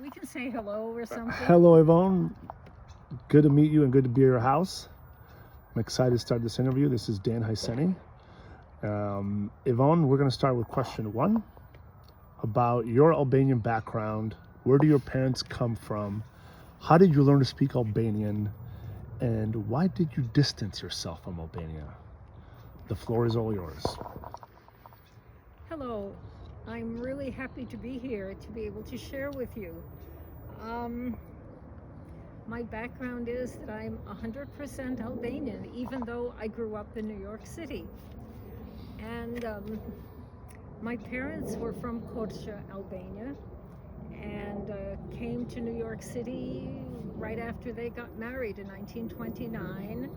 We can say hello or something. Hello, Yvonne. Good to meet you and good to be at your house. I'm excited to start this interview. This is Dan Hyseni. Yvonne, we're going to start with question 1 about your Albanian background. Where do your parents come from? How did you learn to speak Albanian? And why did you distance yourself from Albania? The floor is all yours. Hello. I'm really happy to be here to be able to share with you. My background is that I'm 100% Albanian, even though I grew up in New York City. And my parents were from Korça, Albania, and came to New York City right after they got married in 1929.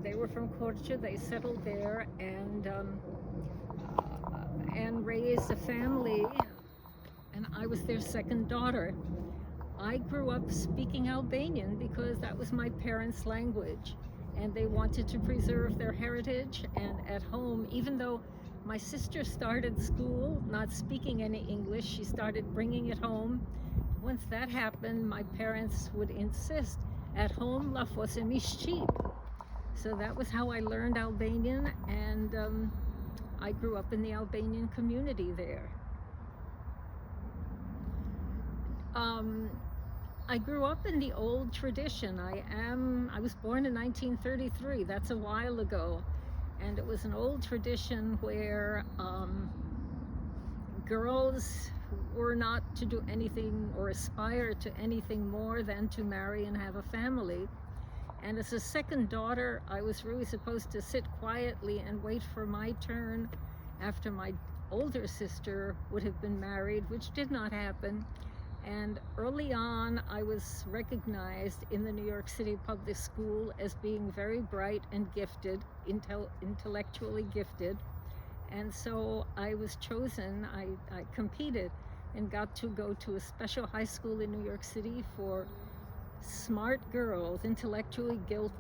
They were from Korça, they settled there and raised a family, and I was their second daughter. I grew up speaking Albanian because that was my parents' language, and they wanted to preserve their heritage. And at home, even though my sister started school not speaking any English, she started bringing it home. Once that happened, my parents would insist, at home la fosemi shqip. So that was how I learned Albanian, and I grew up in the Albanian community there. I grew up in the old tradition. I was born in 1933. That's a while ago. And it was an old tradition where girls were not to do anything or aspire to anything more than to marry and have a family. And as a second daughter, I was really supposed to sit quietly and wait for my turn after my older sister would have been married, which did not happen. And early on, I was recognized in the New York City public school as being very bright and gifted, intellectually gifted. And so I was chosen, I competed and got to go to a special high school in New York City for smart girls, intellectually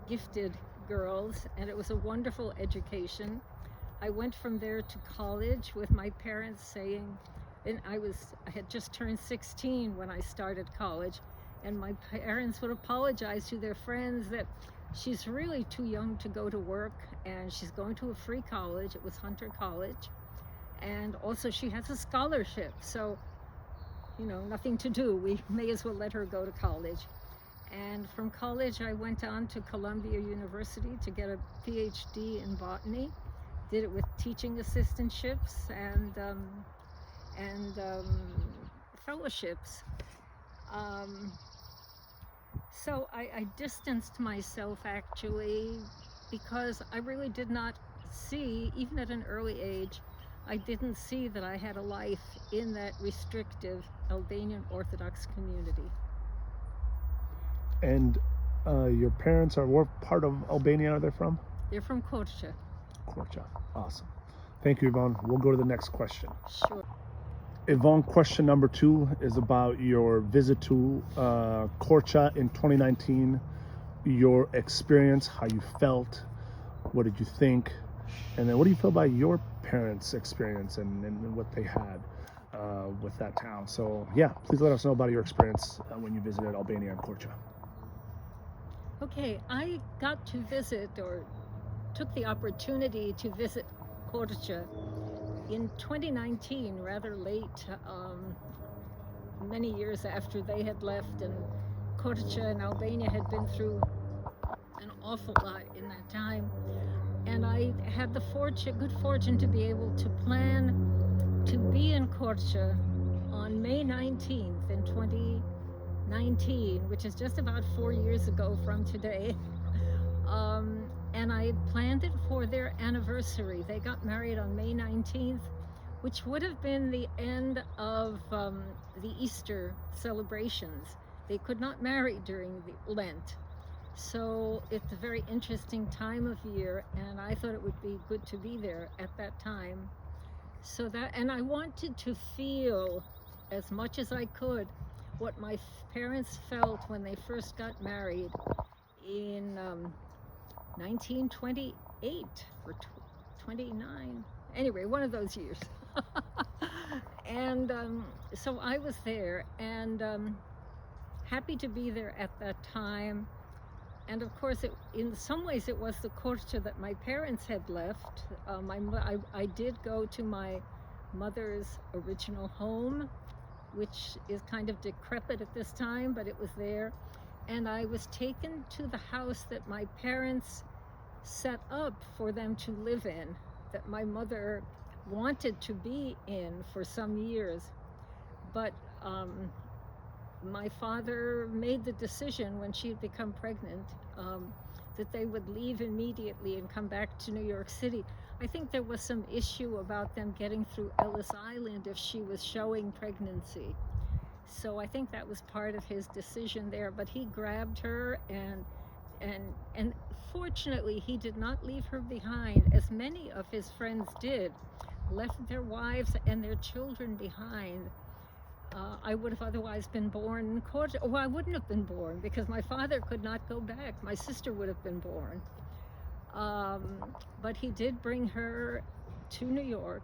gifted girls, and it was a wonderful education. I went from there to college with my parents saying, and I had just turned 16 when I started college, and my parents would apologize to their friends that she's really too young to go to work, and she's going to a free college. It was Hunter College, and also she has a scholarship, so nothing to do, we may as well let her go to college. And from college I went on to Columbia University to get a PhD in botany. Did it with teaching assistantships and fellowships. So I distanced myself actually because I really did not see, even at an early age, I didn't see that I had a life in that restrictive Albanian Orthodox community. And your parents what part of Albania are they from? They're from Korça. Korça. Awesome. Thank you, Yvonne. We'll go to the next question. Sure. Yvonne, question number 2 is about your visit to Korça in 2019, your experience, how you felt, what did you think, and then what do you feel about your parents' experience and what they had with that town. So yeah, please let us know about your experience when you visited Albania and Korça. Okay, I got to visit, or took the opportunity to visit Korça in 2019, rather late, many years after they had left, and Korça and Albania had been through an awful lot in that time. And I had the good fortune to be able to plan to be in Korça on May 19th in 2019, which is just about 4 years ago from today. And I planned it for their anniversary. They got married on May 19th, which would have been the end of the Easter celebrations. They could not marry during the Lent. So it's a very interesting time of year, and I thought it would be good to be there at that time. And I wanted to feel as much as I could what my parents felt when they first got married in 1928 or 29. Anyway, one of those years. And so I was there, and happy to be there at that time. And of course, in some ways, it was the Korça that my parents had left. I did go to my mother's original home, which is kind of decrepit at this time, but it was there. And I was taken to the house that my parents set up for them to live in, that my mother wanted to be in for some years. But my father made the decision when she had become pregnant that they would leave immediately and come back to New York City. I think there was some issue about them getting through Ellis Island if she was showing pregnancy. So I think that was part of his decision there. But he grabbed her, and fortunately he did not leave her behind, as many of his friends did, left their wives and their children behind. I would have otherwise been born in Korça. Well, I wouldn't have been born because my father could not go back. My sister would have been born. But he did bring her to New York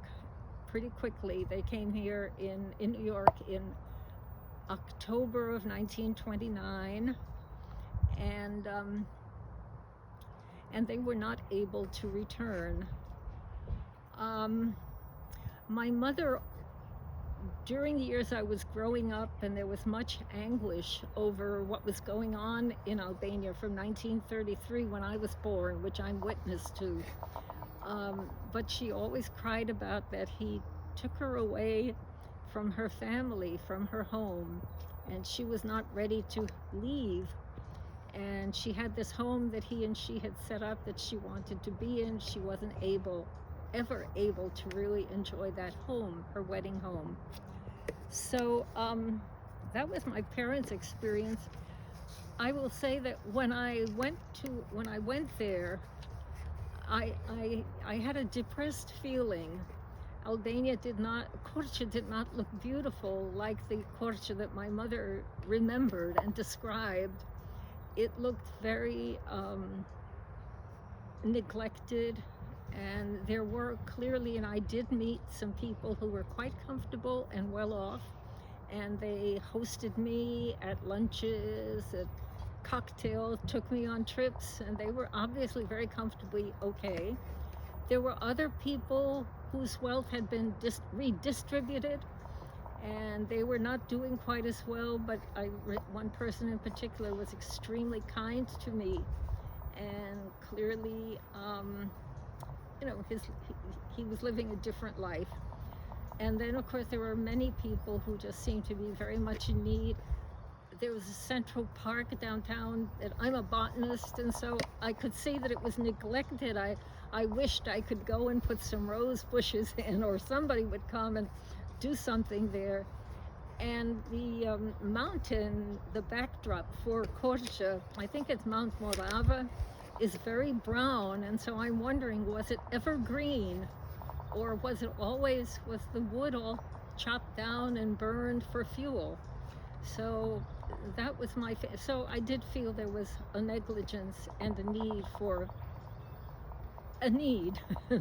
pretty quickly. They came here in New York in October of 1929, and they were not able to return. My mother, during the years I was growing up, and there was much anguish over what was going on in Albania from 1933 when I was born, which I'm witness to. But she always cried about that he took her away from her family, from her home, and she was not ready to leave. And she had this home that he and she had set up that she wanted to be in. She wasn't ever able to really enjoy that home, her wedding home. So that was my parents' experience. I will say that when I went there, I had a depressed feeling. Korça did not look beautiful like the Korça that my mother remembered and described. It looked very neglected, and there were clearly, and I did meet some people who were quite comfortable and well off, and they hosted me at lunches, at cocktails, took me on trips, and they were obviously very comfortably okay. There were other people whose wealth had been redistributed, and they were not doing quite as well, but one person in particular was extremely kind to me, and clearly, he was living a different life. And then, of course, there were many people who just seemed to be very much in need. There was a Central Park downtown, and I'm a botanist, and so I could see that it was neglected. I wished I could go and put some rose bushes in, or somebody would come and do something there. And the mountain, the backdrop for Korça, I think it's Mount Morava, is very brown, and so I'm wondering, was it ever green, or was the wood all chopped down and burned for fuel? So that was so I did feel there was a negligence and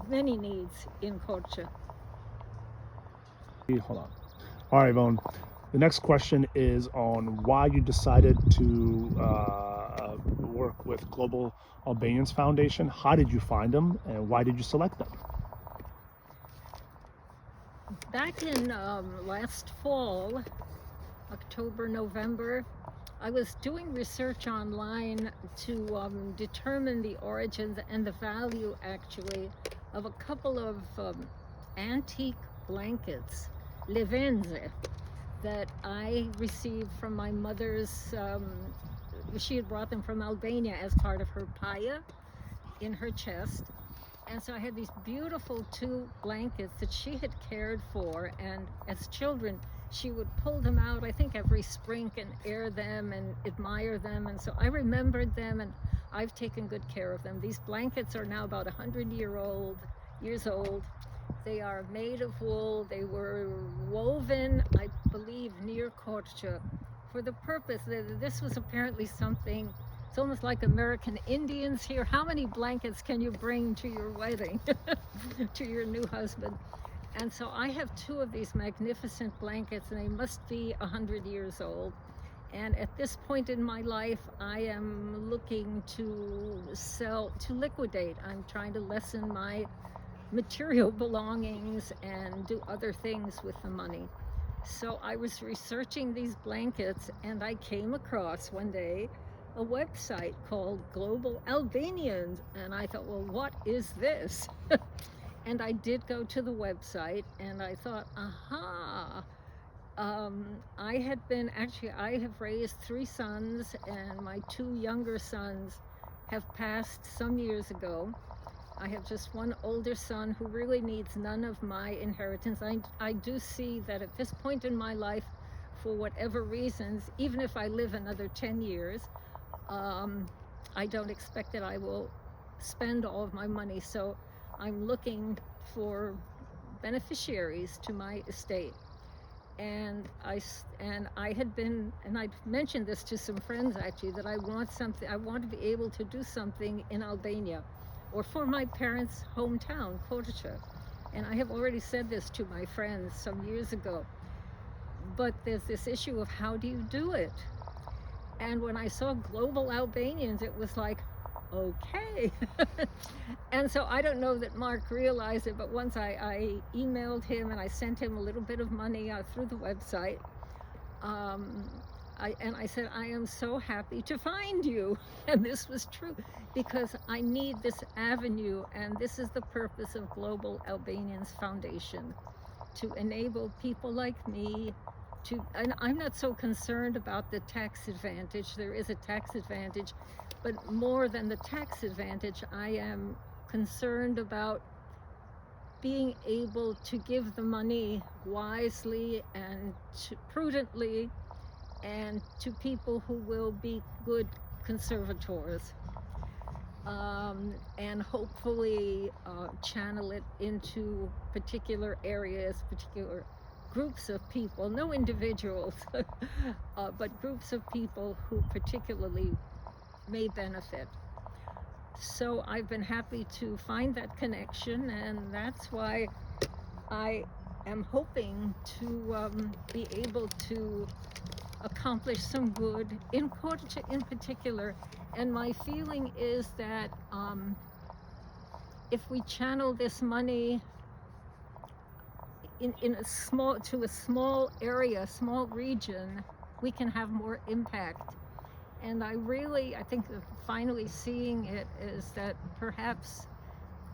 many needs in Korça. Hold on. All right, Yvonne. The next question is on why you decided to work with Global Albanians Foundation. How did you find them, and why did you select them? Back in last fall, October, November, I was doing research online to determine the origins and the value, actually, of a couple of antique blankets, levenze, that I received from my mother's. She had brought them from Albania as part of her paya in her chest. And so I had these beautiful 2 blankets that she had cared for, and as children, she would pull them out, I think every spring, and air them and admire them. And so I remembered them, and I've taken good care of them. These blankets are now about 100 years old. They are made of wool. They were woven, I believe, near Korça for the purpose that this was apparently something. It's almost like American Indians here. How many blankets can you bring to your wedding, to your new husband? And so I have two of these magnificent blankets, and they must be 100 years old. And at this point in my life, I am looking to liquidate. I'm trying to lessen my material belongings and do other things with the money. So I was researching these blankets, and I came across one day a website called Global Albanians, and I thought, well, what is this? And I did go to the website, and I thought, aha. I have raised 3 sons, and my 2 younger sons have passed some years ago. I have just one older son who really needs none of my inheritance. I do see that at this point in my life, for whatever reasons, even if I live another 10 years, I don't expect that I will spend all of my money. So I'm looking for beneficiaries to my estate. And I mentioned this to some friends actually, that I want to be able to do something in Albania, or for my parents' hometown, Korça. And I have already said this to my friends some years ago. But there's this issue of how do you do it? And when I saw Global Albanians, it was like, okay. And so I don't know that Mark realized it, but once I emailed him and I sent him a little bit of money through the website. I said, I am so happy to find you. And this was true, because I need this avenue, and this is the purpose of Global Albanians Foundation, to enable people like me and I'm not so concerned about the tax advantage. There is a tax advantage, but more than the tax advantage, I am concerned about being able to give the money wisely and prudently, and to people who will be good conservators, and hopefully channel it into particular areas, particular groups of people, no individuals, but groups of people who particularly may benefit. So I've been happy to find that connection, and that's why I am hoping to be able to accomplish some good in Korça in particular. And my feeling is that if we channel this money in a small area, small region, we can have more impact. And I think that finally seeing it is that perhaps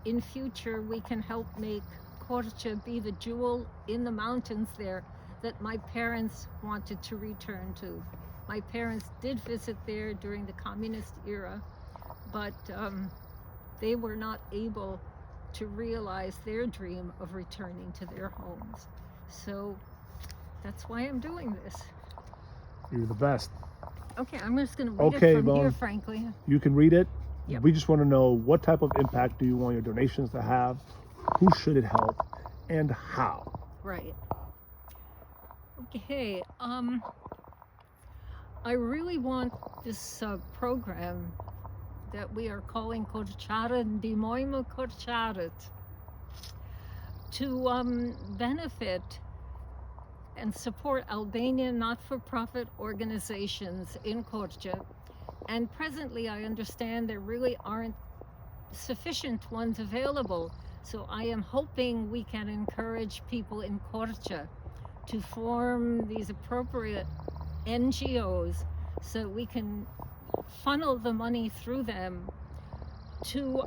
in future we can help make Korça be the jewel in the mountains there that my parents wanted to return to. My parents did visit there during the communist era, but they were not able to realize their dream of returning to their homes. So that's why I'm doing this. You're the best. Okay, I'm just going to read it from here, frankly. You can read it. Yep. We just want to know, what type of impact do you want your donations to have? Who should it help? And how? Right. Okay. I really want this program that we are calling Korçarёt, Ndihmojmё Korçarёt, to benefit and support Albanian not-for-profit organizations in Korça. And presently, I understand there really aren't sufficient ones available. So I am hoping we can encourage people in Korça to form these appropriate NGOs so we can funnel the money through them to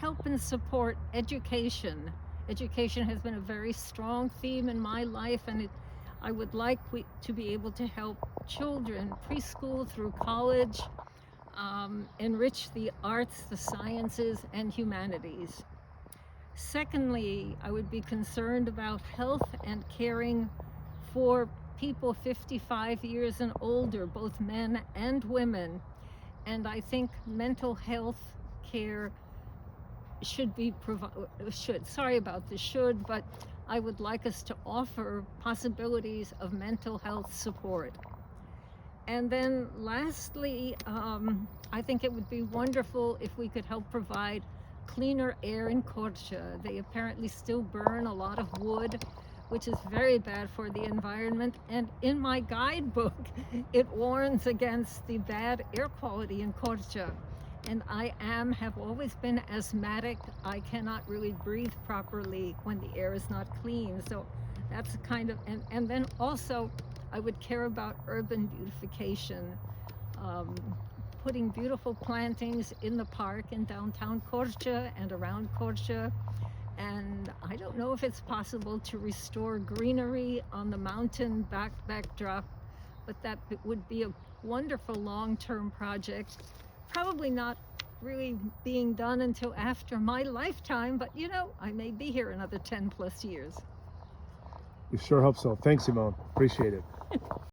help and support education. Education has been a very strong theme in my life, and I would like to be able to help children, preschool through college, enrich the arts, the sciences, and humanities. Secondly, I would be concerned about health and caring for people 55 years and older, both men and women. And I think mental health care should be but I would like us to offer possibilities of mental health support. And then lastly, I think it would be wonderful if we could help provide cleaner air in Korça. They apparently still burn a lot of wood, which is very bad for the environment. And in my guidebook, it warns against the bad air quality in Korça. And I have always been asthmatic. I cannot really breathe properly when the air is not clean. So that's kind of, and then also I would care about urban beautification, putting beautiful plantings in the park in downtown Korça and around Korça. And I don't know if it's possible to restore greenery on the mountain backdrop, but that would be a wonderful long-term project. Probably not really being done until after my lifetime, but you know, I may be here another 10 plus years. We sure hope so. Thanks, Yvonne. Appreciate it.